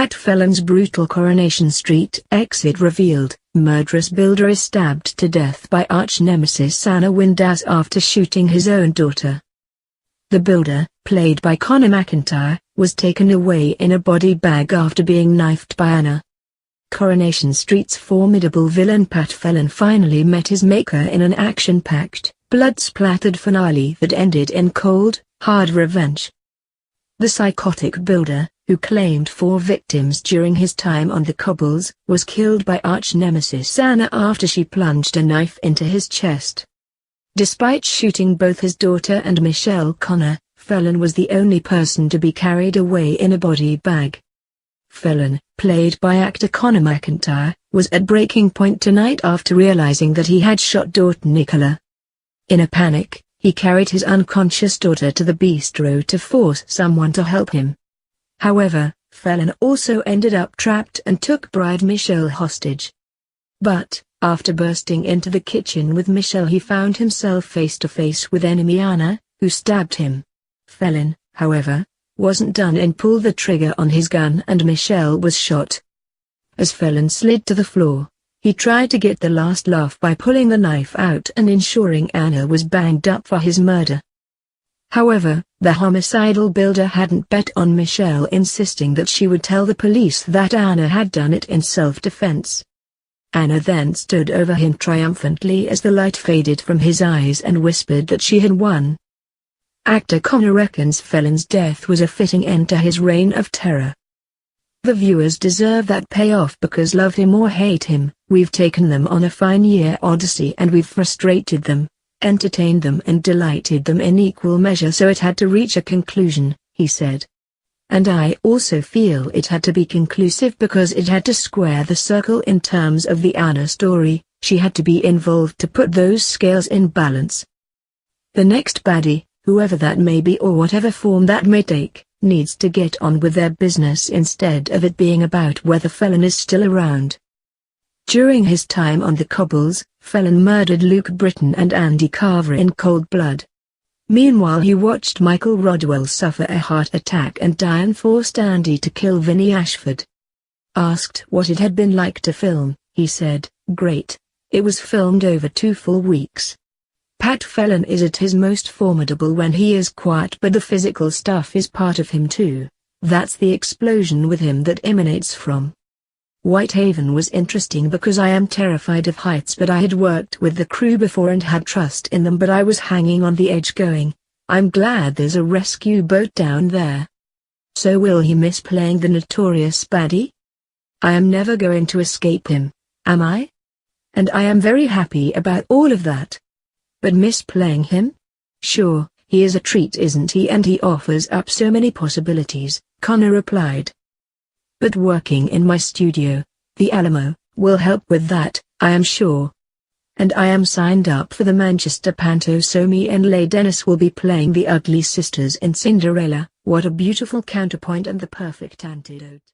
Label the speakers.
Speaker 1: Pat Phelan's brutal Coronation Street exit revealed, murderous builder is stabbed to death by arch-nemesis Anna Windass after shooting his own daughter. The builder, played by Connor McIntyre, was taken away in a body bag after being knifed by Anna. Coronation Street's formidable villain Pat Phelan finally met his maker in an action-packed, blood-splattered finale that ended in cold, hard revenge. The psychotic builder, who claimed 4 victims during his time on the cobbles, was killed by arch-nemesis Anna after she plunged a knife into his chest. Despite shooting both his daughter and Michelle Connor, Phelan was the only person to be carried away in a body bag. Phelan, played by actor Connor McIntyre, was at breaking point tonight after realizing that he had shot daughter Nicola. In a panic, he carried his unconscious daughter to the bistro to force someone to help him. However, Phelan also ended up trapped and took bride Michelle hostage. But, after bursting into the kitchen with Michelle, he found himself face to face with enemy Anna, who stabbed him. Phelan, however, wasn't done and pulled the trigger on his gun and Michelle was shot. As Phelan slid to the floor, he tried to get the last laugh by pulling the knife out and ensuring Anna was banged up for his murder. However, the homicidal builder hadn't bet on Michelle, insisting that she would tell the police that Anna had done it in self-defense. Anna then stood over him triumphantly as the light faded from his eyes and whispered that she had won. Actor Connor reckons Phelan's death was a fitting end to his reign of terror. The viewers deserve that payoff because love him or hate him, we've taken them on a 5-year odyssey and we've frustrated them, entertained them and delighted them in equal measure, so it had to reach a conclusion, he said. And I also feel it had to be conclusive because it had to square the circle in terms of the Anna story, she had to be involved to put those scales in balance. The next baddie, whoever that may be or whatever form that may take, needs to get on with their business instead of it being about whether Phelan is still around. During his time on the cobbles, Phelan murdered Luke Britton and Andy Carver in cold blood. Meanwhile, he watched Michael Rodwell suffer a heart attack and die and forced Andy to kill Vinnie Ashford. Asked what it had been like to film, he said, "Great. It was filmed over 2 full weeks. Pat Phelan is at his most formidable when he is quiet, but the physical stuff is part of him too. That's the explosion with him that emanates from Whitehaven was interesting because I am terrified of heights, but I had worked with the crew before and had trust in them, but I was hanging on the edge going, I'm glad there's a rescue boat down there." So will he miss playing the notorious baddie? I am never going to escape him, am I? And I am very happy about all of that. But miss playing him? Sure, he is a treat, isn't he, and he offers up so many possibilities, Connor replied. But working in my studio, the Alamo, will help with that, I am sure. And I am signed up for the Manchester Panto, so me and Leigh Dennis will be playing the ugly sisters in Cinderella. What a beautiful counterpoint and the perfect antidote.